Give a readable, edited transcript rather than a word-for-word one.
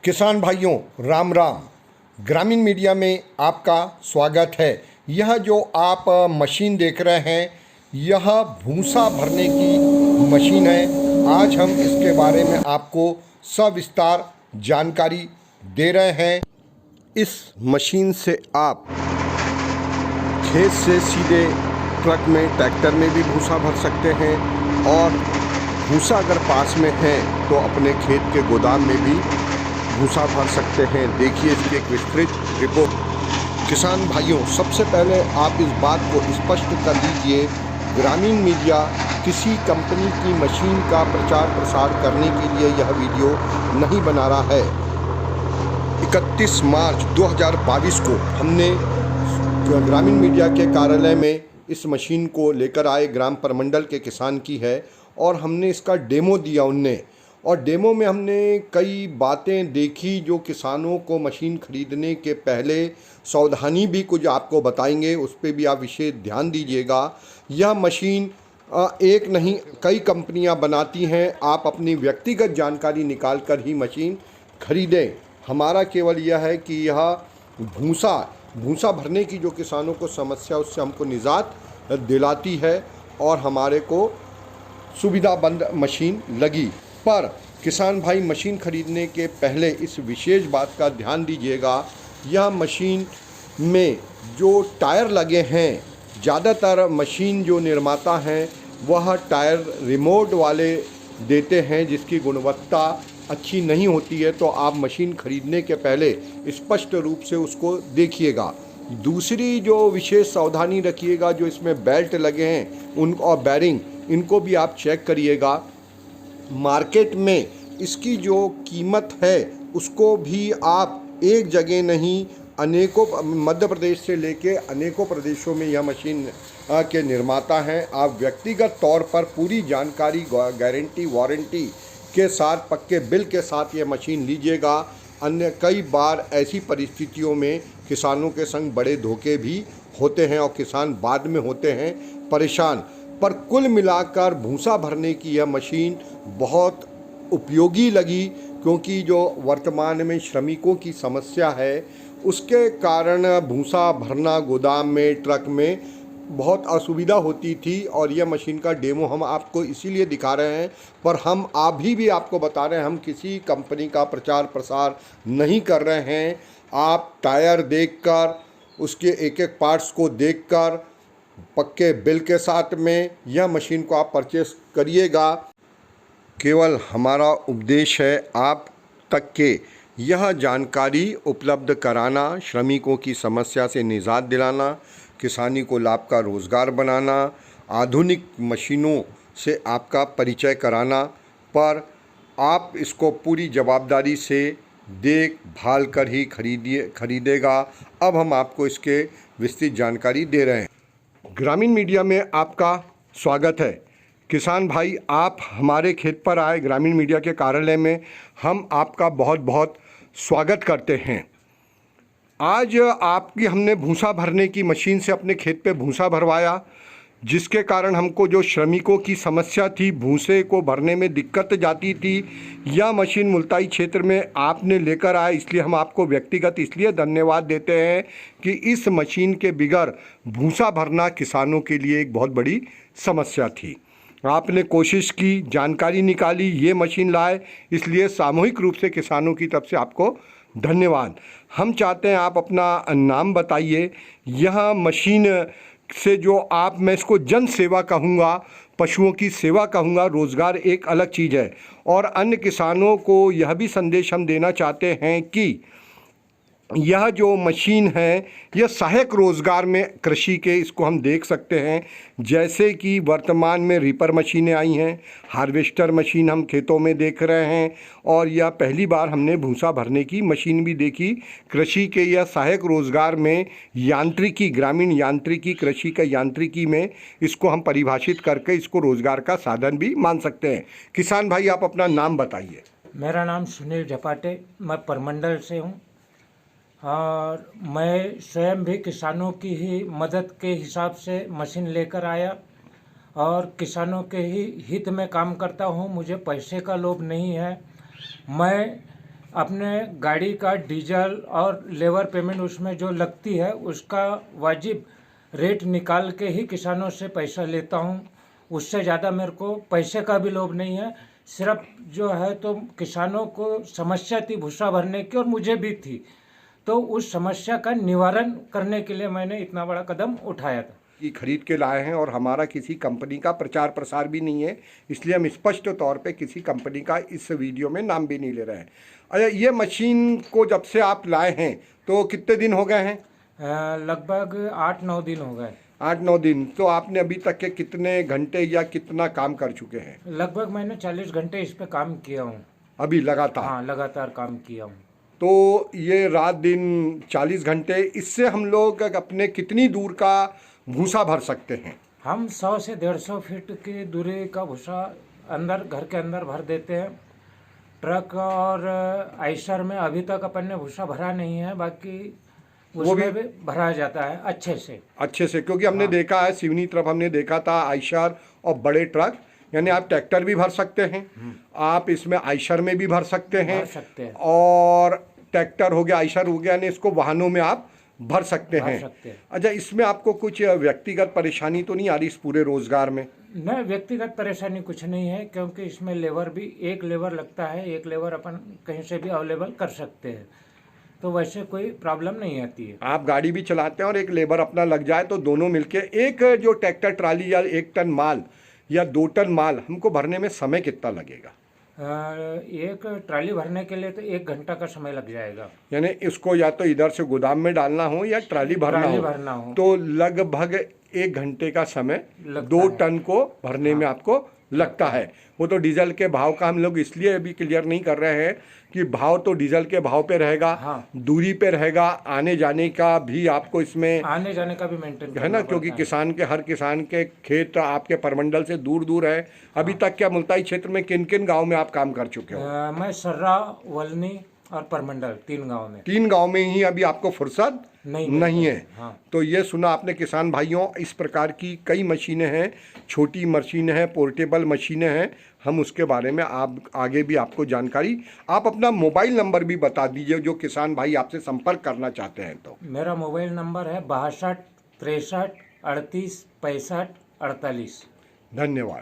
किसान भाइयों राम राम। ग्रामीण मीडिया में आपका स्वागत है। यह जो आप मशीन देख रहे हैं यह भूसा भरने की मशीन है। आज हम इसके बारे में आपको सविस्तार जानकारी दे रहे हैं। इस मशीन से आप खेत से सीधे ट्रक में ट्रैक्टर में भी भूसा भर सकते हैं और भूसा अगर पास में है तो अपने खेत के गोदाम में भी भूसा भर सकते हैं। देखिए इसकी एक विस्तृत रिपोर्ट। किसान भाइयों, सबसे पहले आप इस बात को स्पष्ट कर लीजिए, ग्रामीण मीडिया किसी कंपनी की मशीन का प्रचार प्रसार करने के लिए यह वीडियो नहीं बना रहा है। 31 मार्च 2022 को हमने ग्रामीण मीडिया के कार्यालय में इस मशीन को लेकर आए, ग्राम प्रमंडल के किसान की है और हमने इसका डेमो दिया उनने। और डेमो में हमने कई बातें देखी जो किसानों को मशीन खरीदने के पहले सावधानी भी कुछ आपको बताएंगे, उस पर भी आप विशेष ध्यान दीजिएगा। यह मशीन एक नहीं कई कंपनियां बनाती हैं। आप अपनी व्यक्तिगत जानकारी निकाल कर ही मशीन खरीदें। हमारा केवल यह है कि यह भूसा भरने की जो किसानों को समस्या उससे हमको निजात दिलाती है और हमारे को सुविधाबंद मशीन लगी। पर किसान भाई मशीन खरीदने के पहले इस विशेष बात का ध्यान दीजिएगा, यह मशीन में जो टायर लगे हैं, ज़्यादातर मशीन जो निर्माता हैं वह टायर रिमोट वाले देते हैं जिसकी गुणवत्ता अच्छी नहीं होती है। तो आप मशीन खरीदने के पहले स्पष्ट रूप से उसको देखिएगा। दूसरी जो विशेष सावधानी रखिएगा, जो इसमें बेल्ट लगे हैं उन और बैरिंग, इनको भी आप चेक करिएगा। मार्केट में इसकी जो कीमत है उसको भी आप एक जगह नहीं, अनेकों मध्य प्रदेश से लेके अनेकों प्रदेशों में यह मशीन के निर्माता हैं। आप व्यक्तिगत तौर पर पूरी जानकारी, गारंटी, वारंटी के साथ, पक्के बिल के साथ ये मशीन लीजिएगा। अन्य कई बार ऐसी परिस्थितियों में किसानों के संग बड़े धोखे भी होते हैं और किसान बाद में होते हैं परेशान। पर कुल मिलाकर भूसा भरने की यह मशीन बहुत उपयोगी लगी, क्योंकि जो वर्तमान में श्रमिकों की समस्या है उसके कारण भूसा भरना गोदाम में, ट्रक में बहुत असुविधा होती थी। और यह मशीन का डेमो हम आपको इसीलिए दिखा रहे हैं। पर हम अभी भी आपको बता रहे हैं, हम किसी कंपनी का प्रचार प्रसार नहीं कर रहे हैं। आप टायर देखकर, उसके एक एक पार्ट्स को देखकर, पक्के बिल के साथ में यह मशीन को आप परचेस करिएगा। केवल हमारा उपदेश है आप तक के यह जानकारी उपलब्ध कराना, श्रमिकों की समस्या से निजात दिलाना, किसानी को लाभ का रोज़गार बनाना, आधुनिक मशीनों से आपका परिचय कराना। पर आप इसको पूरी जवाबदारी से देखभाल कर ही खरीदेगा। अब हम आपको इसके विस्तृत जानकारी दे रहे हैं। ग्रामीण मीडिया में आपका स्वागत है। किसान भाई, आप हमारे खेत पर आए ग्रामीण मीडिया के कार्यालय में, हम आपका बहुत बहुत स्वागत करते हैं। आज आपकी हमने भूसा भरने की मशीन से अपने खेत पे भूसा भरवाया, जिसके कारण हमको जो श्रमिकों की समस्या थी, भूसे को भरने में दिक्कत जाती थी, यह मशीन मुल्ताई क्षेत्र में आपने लेकर आए। इसलिए हम आपको व्यक्तिगत इसलिए धन्यवाद देते हैं कि इस मशीन के बिगैर भूसा भरना किसानों के लिए एक बहुत बड़ी समस्या थी। आपने कोशिश की, जानकारी निकाली, ये मशीन लाए, इसलिए सामूहिक रूप से किसानों की तरफ से आपको धन्यवाद। हम चाहते हैं आप अपना नाम बताइए। यह मशीन से जो आप, मैं इसको जन सेवा कहूँगा, पशुओं की सेवा कहूँगा, रोज़गार एक अलग चीज़ है। और अन्य किसानों को यह भी संदेश हम देना चाहते हैं कि यह जो मशीन है यह सहायक रोज़गार में कृषि के, इसको हम देख सकते हैं। जैसे कि वर्तमान में रीपर मशीनें आई हैं, हार्वेस्टर मशीन हम खेतों में देख रहे हैं, और यह पहली बार हमने भूसा भरने की मशीन भी देखी। कृषि के यह सहायक रोज़गार में यांत्रिकी, ग्रामीण यांत्रिकी, कृषि का यांत्रिकी में इसको हम परिभाषित करके इसको रोज़गार का साधन भी मान सकते हैं। किसान भाई, आप अपना नाम बताइए। मेरा नाम सुनील झपाटे, मैं परमंडल से हूँ और मैं स्वयं भी किसानों की ही मदद के हिसाब से मशीन लेकर आया और किसानों के ही हित में काम करता हूँ। मुझे पैसे का लोभ नहीं है। मैं अपने गाड़ी का डीजल और लेबर पेमेंट उसमें जो लगती है उसका वाजिब रेट निकाल के ही किसानों से पैसा लेता हूँ। उससे ज़्यादा मेरे को पैसे का भी लोभ नहीं है। सिर्फ जो है तो किसानों को समस्या थी भूसा भरने की और मुझे भी थी, तो उस समस्या का निवारण करने के लिए मैंने इतना बड़ा कदम उठाया था। की खरीद के लाए हैं और हमारा किसी कंपनी का प्रचार प्रसार भी नहीं है, इसलिए हम स्पष्ट तौर पे किसी कंपनी का इस वीडियो में नाम भी नहीं ले रहे हैं। अच्छा, ये मशीन को जब से आप लाए हैं तो कितने दिन हो गए हैं? लगभग 8-9 दिन हो गए। 8-9 दिन। तो आपने अभी तक के कितने घंटे या कितना काम कर चुके हैं? लगभग मैंने 40 घंटे इस पे काम किया हूँ। अभी लगातार? हाँ, लगातार काम किया हूँ। तो ये रात दिन 40 घंटे, इससे हम लोग अपने कितनी दूर का भूसा भर सकते हैं? हम 100 से 150 फीट की दूरी का भूसा अंदर घर के अंदर भर देते हैं। ट्रक और आइसर में अभी तक अपन ने भूसा भरा नहीं है, बाकी उसमें भी भरा जाता है अच्छे से। क्योंकि हमने देखा है सिवनी तरफ, हमने देखा था आइसर और बड़े ट्रक, यानी आप ट्रैक्टर भी भर सकते हैं, आप इसमें आइसर में भी भर सकते हैं, और ट्रैक्टर हो गया, आइसर हो गया, यानी इसको वाहनों में आप भर सकते हैं। अच्छा, इसमें आपको कुछ व्यक्तिगत परेशानी तो नहीं आ रही इस पूरे रोजगार में? नहीं, व्यक्तिगत परेशानी कुछ नहीं है, क्योंकि इसमें लेबर भी एक लेबर लगता है, एक लेबर अपन कहीं से भी अवेलेबल कर सकते हैं, तो वैसे कोई प्रॉब्लम नहीं आती है। आप गाड़ी भी चलाते हैं और एक लेबर अपना लग जाए तो दोनों मिलके एक जो ट्रैक्टर ट्राली या 1 टन माल या 2 टन माल हमको भरने में समय कितना लगेगा? एक ट्राली भरने के लिए तो 1 घंटा का समय लग जाएगा। यानी इसको या तो इधर से गोदाम में डालना हो या ट्राली भरना हो तो लगभग 1 घंटे का समय 2 टन को भरने में आपको लगता है। वो तो डीजल के भाव का हम लोग इसलिए अभी क्लियर नहीं कर रहे हैं कि भाव तो डीजल के भाव पे रहेगा, दूरी पे रहेगा, आने जाने का भी आपको इसमें आने जाने का भी मेंटेन है ना, क्योंकि हर किसान के खेत आपके परमंडल से दूर दूर है। अभी तक क्या मुल्ताई क्षेत्र में किन किन गाँव में आप काम कर चुके हो? मैं सर्रा, वलनी और परमंडल 3 गाँव में। 3 गाँव में ही अभी आपको फुर्सत नहीं है। हाँ। तो ये सुना आपने किसान भाइयों, इस प्रकार की कई मशीनें हैं, छोटी मशीनें हैं, पोर्टेबल मशीनें हैं, हम उसके बारे में आप आगे भी आपको जानकारी, आप अपना मोबाइल नंबर भी बता दीजिए जो किसान भाई आपसे संपर्क करना चाहते हैं। तो मेरा मोबाइल नंबर है 62 63 38 65 48। धन्यवाद।